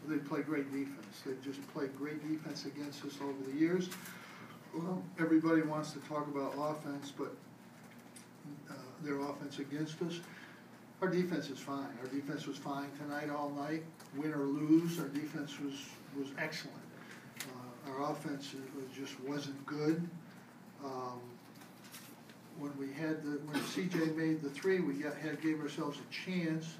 they play great defense. They've just played great defense against us over the years. Everybody wants to talk about offense, but their offense against us. Our defense is fine. Our defense was fine tonight all night. Win or lose, our defense was excellent. Our offense just wasn't good. When CJ made the three, we gave ourselves a chance.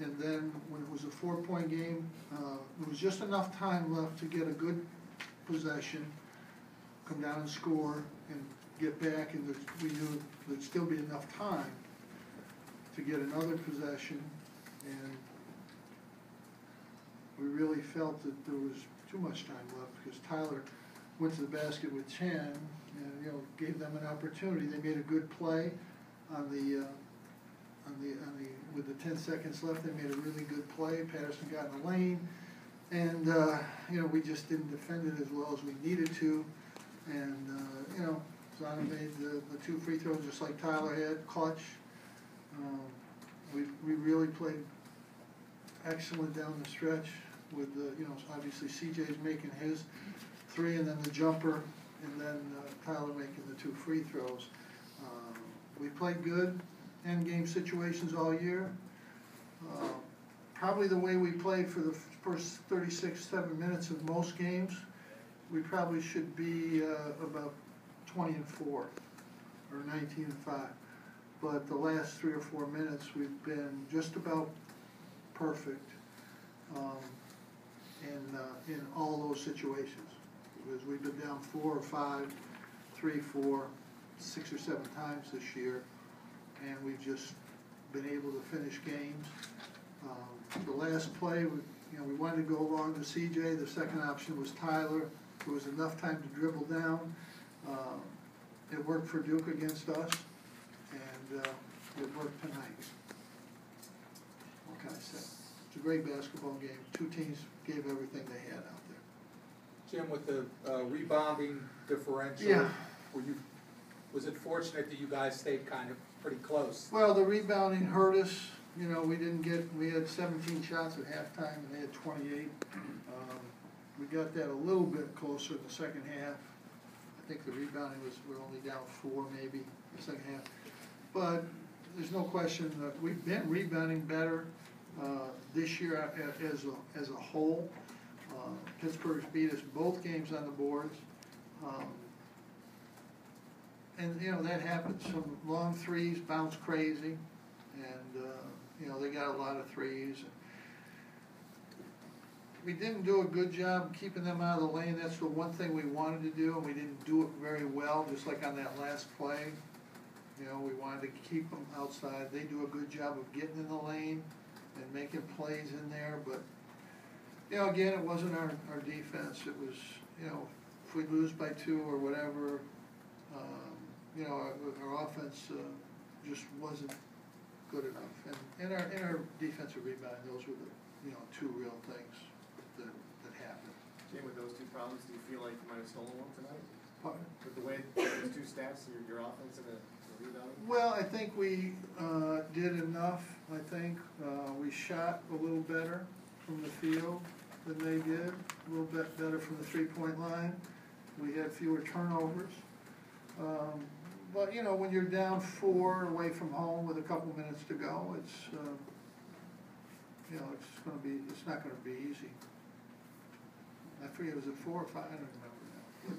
And then when it was a 4-point game, there was just enough time left to get a good possession, come down and score, and get back. And we knew there'd still be enough time to get another possession. And we really felt that there was too much time left because Tyler went to the basket with 10 and gave them an opportunity. They made a good play on the with the 10 seconds left. They made a really good play. Patterson got in the lane, and we just didn't defend it as well as we needed to. And Zana made the 2 free throws just like Tyler had, clutch. We really played excellent down the stretch with obviously CJ's making his 3 and then the jumper, and then Tyler making the 2 free throws. We played good end game situations all year. Probably the way we played for the first 36-7 minutes of most games, we probably should be about 20-4 or 19-5. But the last 3 or 4 minutes, we've been just about perfect in all those situations. Because we've been down 4 or 5, 3, 4, 6 or 7 times this year, and we've just been able to finish games. The last play, we wanted to go along to CJ. The second option was Tyler. There was enough time to dribble down. It worked for Duke against us, and it worked tonight. What can I say? It's a great basketball game. 2 teams gave everything they had out there. Jim, with the rebounding differential, yeah. Was it fortunate that you guys stayed kind of pretty close? Well, the rebounding hurt us. We had 17 shots at halftime, and they had 28. We got that a little bit closer in the second half. I think the rebounding we're only down 4 maybe in the second half. But there's no question that we've been rebounding better this year as a whole. Pittsburgh's beat us both games on the boards. And that happens. Some long threes bounce crazy, and they got a lot of threes. We didn't do a good job keeping them out of the lane. That's the one thing we wanted to do, and we didn't do it very well. Just like on that last play, we wanted to keep them outside. They do a good job of getting in the lane and making plays in there. But again, it wasn't our defense. It was if we lose by 2 or whatever. Our offense just wasn't good enough, and our defensive rebound. Those were the 2 real things that happened. Jim, with those 2 problems, do you feel like you might have stolen one tonight? Pardon? With the way those 2 stats, your offense and the rebounding? Well, I think we did enough. I think we shot a little better from the field than they did. A little bit better from the 3-point line. We had fewer turnovers. But when you're down 4 away from home with a couple minutes to go, it's it's not going to be easy. I forget, was it 4 or 5? I don't remember now.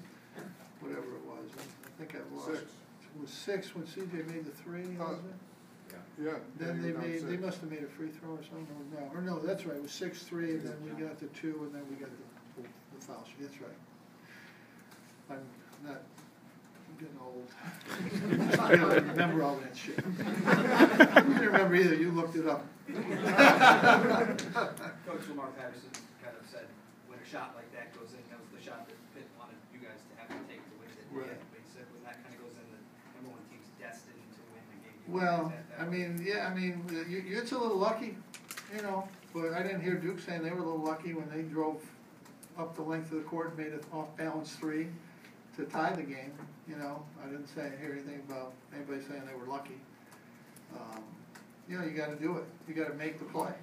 Whatever it was, I think I lost. 6. It was 6 when CJ made the 3. Was it? Yeah. Then they must have made a free throw or something. Or no, that's right. It was 6-3, and then we got the 2, and then we got the foul. That's right. I'm getting old. I don't remember all that shit. I don't remember either. You looked it up. Coach Lamar Patterson kind of said when a shot like that goes in, that was the shot that Pitt wanted you guys to have to take to win it. Right. But he said when that kind of goes in, the number 1 team's destined to win the game. Well, it's a little lucky, but I didn't hear Duke saying they were a little lucky when they drove up the length of the court and made an off-balance 3 to tie the game. I didn't hear anything about anybody saying they were lucky. You got to do it. You got to make the play.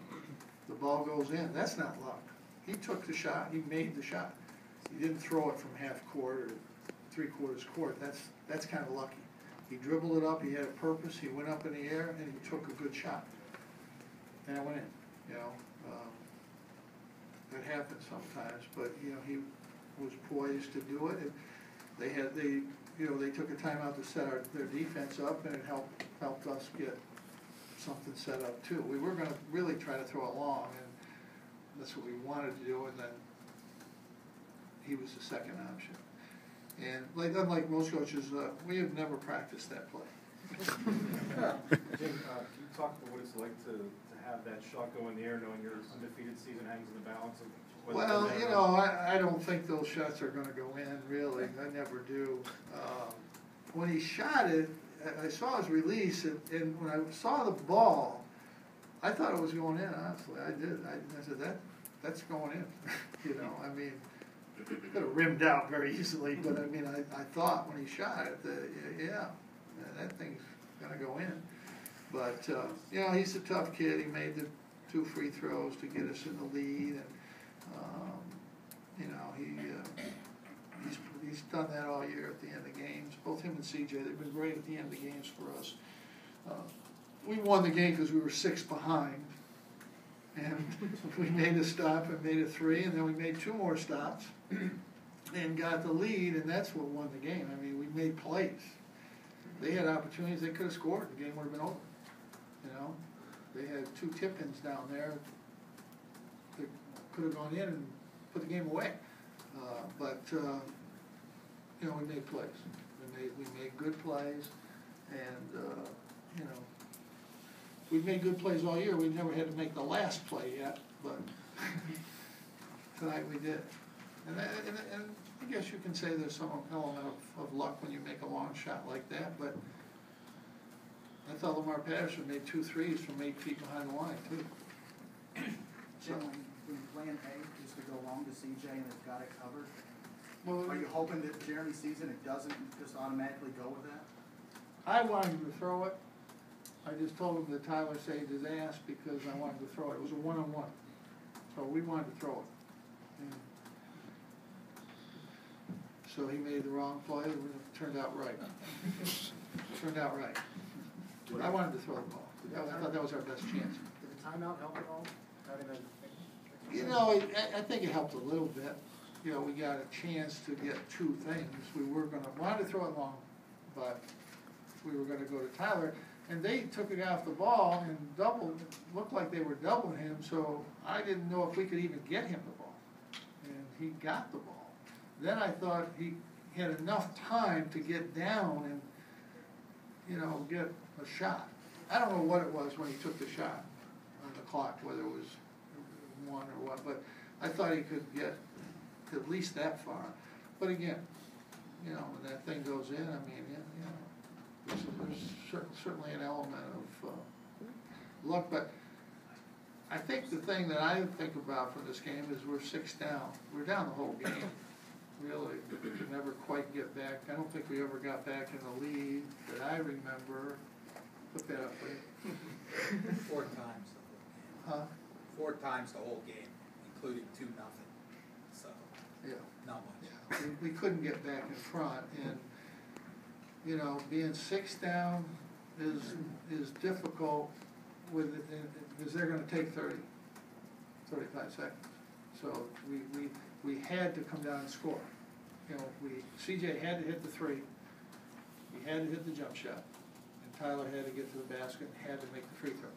The ball goes in. That's not luck. he took the shot, he made the shot. He didn't throw it from half court or three-quarters court, that's kind of lucky. He dribbled it up, he had a purpose, he went up in the air, and he took a good shot. And it went in, you know. That happens sometimes, but, you know, he was poised to do it, and they took a timeout to set their defense up, and it helped us get something set up too. We were gonna really try to throw it long, and that's what we wanted to do, and then he was the second option. And unlike most coaches, we have never practiced that play. Jim, can you talk about what it's like to have that shot go in the air, knowing your undefeated season hangs in the balance of whether Well, you know, I don't think those shots are going to go in, really. I never do. When he shot it, I saw his release, and when I saw the ball, I thought it was going in, honestly. I did. I said, that's going in. You know, I mean, could have rimmed out very easily, but I mean, I thought when he shot it, yeah, that thing's going to go in. But, you know, he's a tough kid. He made the 2 free throws to get us in the lead, and, you know, he's done that all year at the end of games. Both him and CJ, they've been great at the end of games for us. We won the game because we were 6 behind, and we made a stop and made a 3, and then we made 2 more stops and got the lead, and that's what won the game. I mean, we made plays. They had opportunities, they could have scored, the game would have been over. You know, they had 2 tip-ins down there that could have gone in and put the game away. But you know, we made plays. We made good plays, and you know, we've made good plays all year. We never had to make the last play yet, but tonight we did. And I guess you can say there's some element of luck when you make a long shot like that, but I thought Lamar Patterson made 2 threes from 8 feet behind the line, too. Jim, when plan A is to go long to CJ and they've got it covered, Well, are you hoping that Jeremy sees it and it doesn't just automatically go with that? I wanted him to throw it. I just told him that Tyler saved his ass because I wanted to throw it. It was a one-on-one. So we wanted to throw it. And so he made the wrong play, and it turned out right. Turned out right. I wanted to throw the ball. I thought that was our best chance. Did the timeout help at all? Having a, You know, I think it helped a little bit. You know, we got a chance to get 2 things. We were wanted to throw it long, but we were gonna go to Tyler, and they took it off the ball and looked like they were doubling him, so I didn't know if we could even get him the ball. And he got the ball. Then I thought he had enough time to get down and, you know, get a shot. I don't know what it was when he took the shot on the clock, whether it was 1 or what, but I thought he could get at least that far. But again, you know, when that thing goes in, I mean, you know, there's certainly an element of luck. But I think the thing that I think about from this game is we're 6 down. We're down the whole game. Really, we could never quite get back. I don't think we ever got back in the lead that I remember. Put that up, please. 4 times the whole game. Huh? 4 times the whole game, including 2-0. So, Yeah. not much. Yeah. We couldn't get back in front, and you know, being 6 down is difficult with it, because they're going to take 35 seconds. So we had to come down and score. You know, CJ had to hit the 3, he had to hit the jump shot, and Tyler had to get to the basket and had to make the free throw.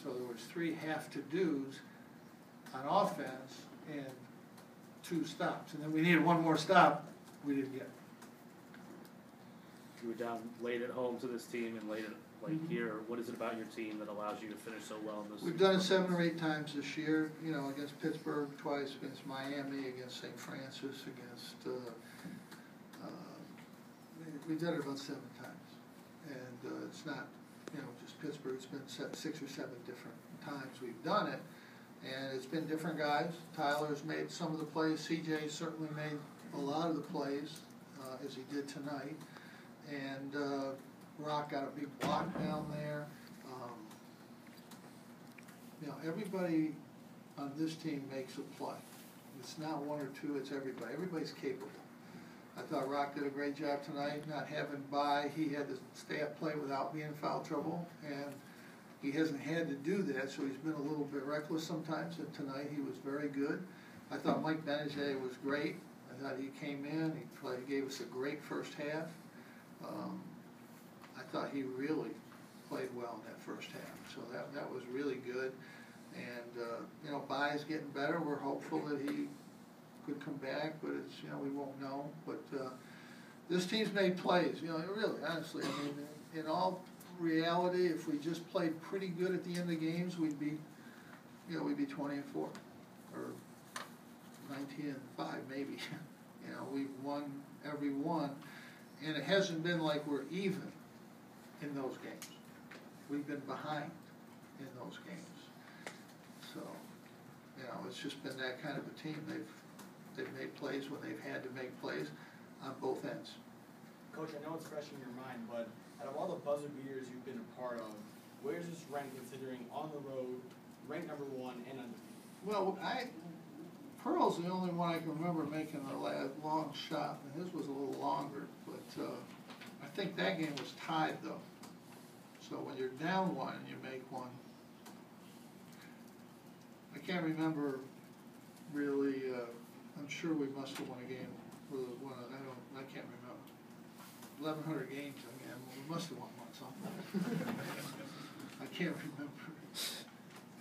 So there was 3 have-to-dos on offense and 2 stops, and then we needed 1 more stop. We didn't get it. You were down late at home to this team and late at here. What is it about your team that allows you to finish so well in this? We've done it 7 or 8 times this year, you know, against Pittsburgh twice, against Miami, against St. Francis, against, we've done it about 7 times. And it's not, you know, just Pittsburgh, it's been 6 or 7 different times we've done it. And it's been different guys. Tyler's made some of the plays. CJ certainly made a lot of the plays, as he did tonight. And Rock got a big block down there. You know, everybody on this team makes a play. It's not one or two, it's everybody. Everybody's capable. I thought Rock did a great job tonight, not having by. He had to stay up play without being in foul trouble, and he hasn't had to do that, so he's been a little bit reckless sometimes, and tonight he was very good. I thought Mike Benajay was great. I thought he came in, he gave us a great first half. I thought he really played well in that first half, so that was really good. And, you know, Bai's getting better. We're hopeful that he could come back, but it's, you know, we won't know. But this team's made plays, you know, really, honestly. I mean, in all reality, if we just played pretty good at the end of the games, we'd be 20-4 or 19-5 maybe. You know, we've won every one, and it hasn't been like we're even in those games. We've been behind in those games. So, you know, it's just been that kind of a team. They've made plays when they've had to make plays on both ends. Coach, I know it's fresh in your mind, but out of all the buzzer beaters you've been a part of, where's this rank considering on the road, ranked number 1 and undefeated? Well, Pearl's the only one I can remember making a long shot, and his was a little longer. But I think that game was tied though. So when you're down one and you make one, I can't remember really. I'm sure we must have won a game with one. I can't remember. 1,100 games. I mean, we must have won one something. I can't remember.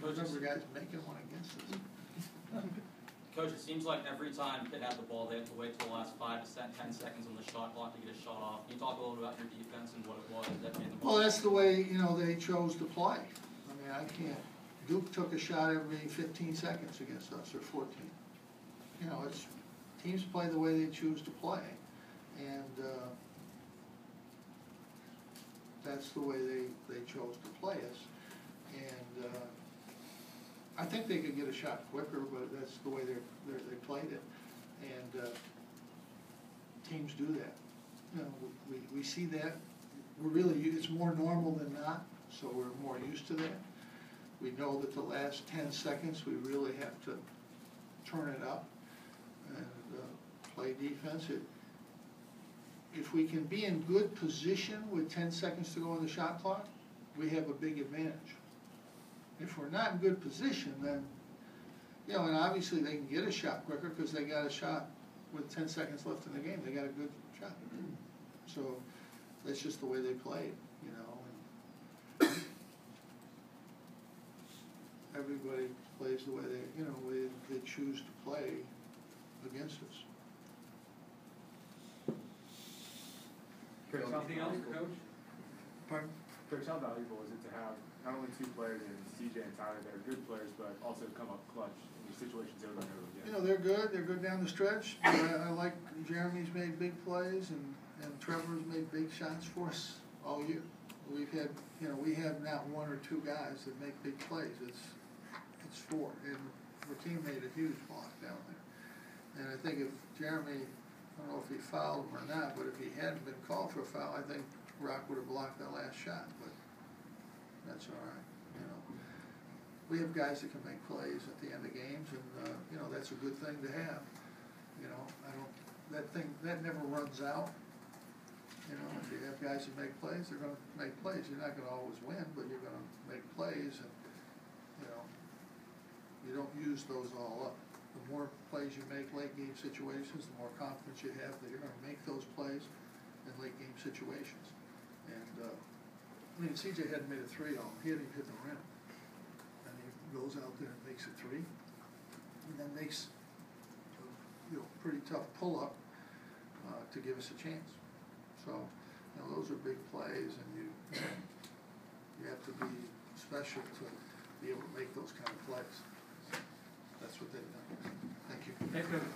I remember guys making one against us. Coach, it seems like every time Pitt had the ball, they had to wait till the last 5 to 10 seconds on the shot clock to get a shot off. Can you talk a little bit about your defense and what it was that made the ball? Well, that's the way, you know, they chose to play. I mean, I can't. Duke took a shot every 15 seconds against us, or 14. You know, it's teams play the way they choose to play, and that's the way they chose to play us. And I think they could get a shot quicker, but that's the way they played it. And teams do that. You know, we see that. It's more normal than not, so we're more used to that. We know that the last 10 seconds we really have to turn it up and play defense. If we can be in good position with 10 seconds to go on the shot clock, we have a big advantage. If we're not in good position, then, you know, and obviously they can get a shot quicker because they got a shot with 10 seconds left in the game. They got a good shot. So that's just the way they played, you know. And everybody plays the way they choose to play against us. Something else, Coach? Pardon? Coach, how valuable is it to have not only 2 players in CJ and Tyler that are good players, but also come up clutch in these situations over and over again? You know, they're good. They're good down the stretch. I like Jeremy's made big plays, and Trevor's made big shots for us all year. We've had, you know, we have not 1 or 2 guys that make big plays. It's 4, and Rakeem made a huge block down there. And I think if Jeremy, I don't know if he fouled him or not, but if he hadn't been called for a foul, I think Rock would have blocked that last shot. But that's all right, you know. We have guys that can make plays at the end of games, and you know, that's a good thing to have. You know, that never runs out. You know, if you have guys that make plays, they're going to make plays. You're not going to always win, but you're going to make plays, and you know, you don't use those all up. The more plays you make late game situations, the more confidence you have that you're going to make those plays in late game situations. And I mean, CJ hadn't made a 3 on him. He hadn't even hit the rim. And he goes out there and makes a 3, and then makes a pretty tough pull-up to give us a chance. So, you know, those are big plays, and you have to be special to be able to make those kind of plays. That's what they've done. Thank you. Thanks, Coach.